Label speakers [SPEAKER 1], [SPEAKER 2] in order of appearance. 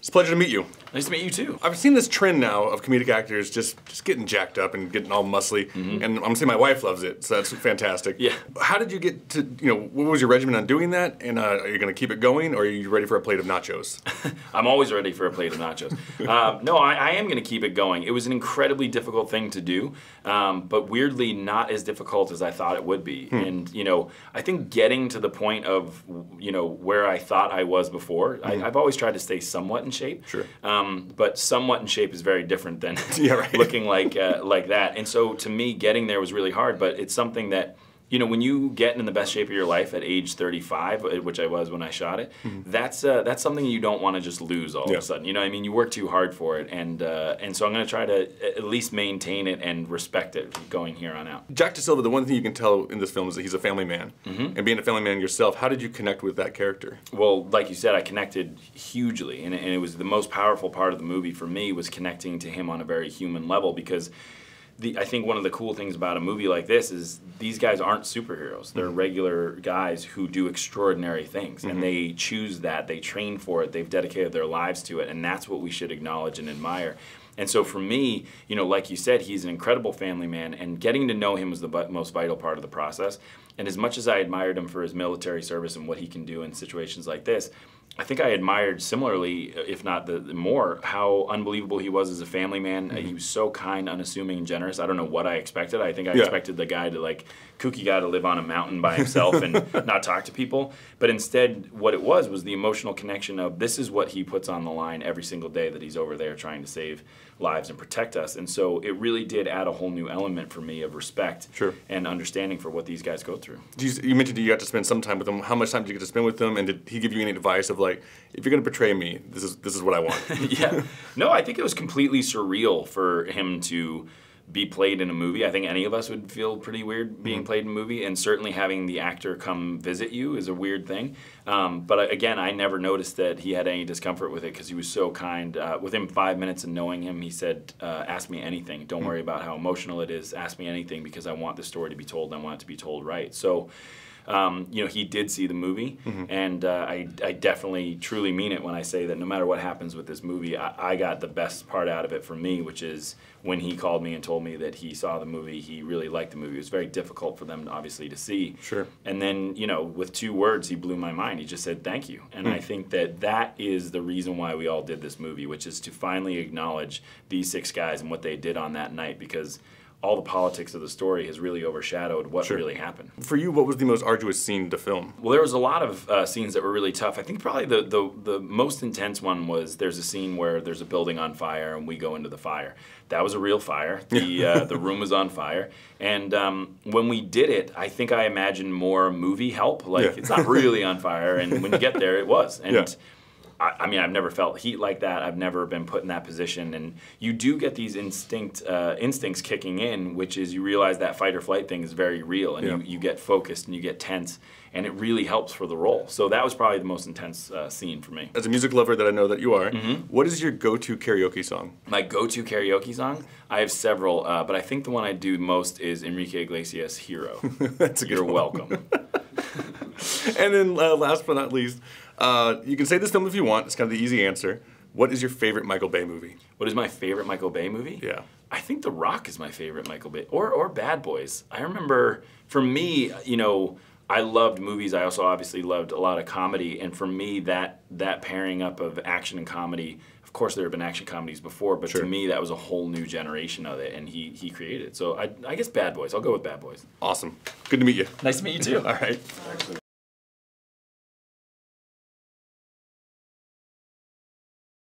[SPEAKER 1] It's a pleasure to meet you.
[SPEAKER 2] Nice to meet you too.
[SPEAKER 1] I've seen this trend now of comedic actors just getting jacked up and getting all muscly, and I'm gonna say my wife loves it, so that's fantastic.
[SPEAKER 2] Yeah.
[SPEAKER 1] How did you get to, what was your regimen on doing that, and are you gonna keep it going, or are you ready for a plate of nachos?
[SPEAKER 2] I'm always ready for a plate of nachos. No, I am gonna keep it going. It was an incredibly difficult thing to do, but weirdly not as difficult as I thought it would be. And I think getting to the point of where I thought I was before, I've always tried to stay somewhat in shape.
[SPEAKER 1] Sure.
[SPEAKER 2] But somewhat in shape is very different than
[SPEAKER 1] Yeah, right.
[SPEAKER 2] looking like that. And so to me, getting there was really hard. But it's something that when you get in the best shape of your life at age 35, which I was when I shot it, that's something you don't want to just lose all of a sudden. I mean, you work too hard for it, and so I'm going to try to at least maintain it and respect it going here on out.
[SPEAKER 1] Jack DaSilva, the one thing you can tell in this film is that he's a family man. And being a family man yourself, how did you connect with that character?
[SPEAKER 2] Well, like you said, I connected hugely, and it was the most powerful part of the movie for me was connecting to him on a very human level, because I think one of the cool things about a movie like this is these guys aren't superheroes. They're regular guys who do extraordinary things, and they choose that. They train for it. They've dedicated their lives to it, and that's what we should acknowledge and admire. And so for me, like you said, he's an incredible family man, and getting to know him was the most vital part of the process. And as much as I admired him for his military service and what he can do in situations like this, I think I admired similarly, if not the more, how unbelievable he was as a family man. He was so kind, unassuming, and generous. I don't know what I expected. I think I expected the guy to, kooky guy to live on a mountain by himself and not talk to people. But instead, what it was the emotional connection of this is what he puts on the line every single day that he's over there trying to save lives and protect us. And so it really did add a whole new element for me of respect and understanding for what these guys go through.
[SPEAKER 1] You mentioned you got to spend some time with him. How much time did you get to spend with him, and did he give you any advice of if you're going to portray me, this is what I want?
[SPEAKER 2] Yeah. No, I think it was completely surreal for him to be played in a movie. I think any of us would feel pretty weird being played in a movie, and certainly having the actor come visit you is a weird thing. But again, I never noticed that he had any discomfort with it because he was so kind. Within 5 minutes of knowing him, he said, ask me anything. Don't worry about how emotional it is. Ask me anything because I want this story to be told, and I want it to be told right. So he did see the movie, and I definitely truly mean it when I say that no matter what happens with this movie, I got the best part out of it for me, which is when he called me and told me that he saw the movie, he really liked the movie. It was very difficult for them, obviously, to see.
[SPEAKER 1] Sure.
[SPEAKER 2] And then, with 2 words, he blew my mind. He just said, thank you. And I think that is the reason why we all did this movie, which is to finally acknowledge these 6 guys and what they did on that night, because all the politics of the story has really overshadowed what really happened.
[SPEAKER 1] For you, what was the most arduous scene to film?
[SPEAKER 2] Well, there was a lot of scenes that were really tough. I think probably the most intense one was there's a scene where there's a building on fire and we go into the fire. That was a real fire. The room was on fire. And when we did it, I think I imagined more movie help. It's not really on fire, and when you get there, it was. And I mean, I've never felt heat like that. I've never been put in that position. And you do get these instincts kicking in, which is you realize that fight or flight thing is very real. And you get focused and you get tense. And it really helps for the role. So that was probably the most intense scene for me.
[SPEAKER 1] As a music lover that I know that you are, what is your go-to karaoke song? My
[SPEAKER 2] go-to karaoke song? I have several, but I think the one I do most is Enrique Iglesias' Hero.
[SPEAKER 1] That's a good
[SPEAKER 2] You're
[SPEAKER 1] one.
[SPEAKER 2] welcome.
[SPEAKER 1] And then last but not least, you can say this film if you want. It's kind of the easy answer. What is your favorite Michael Bay movie?
[SPEAKER 2] What is my favorite Michael Bay movie?
[SPEAKER 1] Yeah.
[SPEAKER 2] I think The Rock is my favorite Michael Bay. Or Bad Boys. I remember, for me, I loved movies. I also obviously loved a lot of comedy. And for me, that pairing up of action and comedy, of course there have been action comedies before, but to me that was a whole new generation of it, and he created it. So I guess Bad Boys. I'll go with Bad Boys.
[SPEAKER 1] Awesome. Good to meet you.
[SPEAKER 2] Nice to meet you too.
[SPEAKER 1] All right.
[SPEAKER 2] Excellent.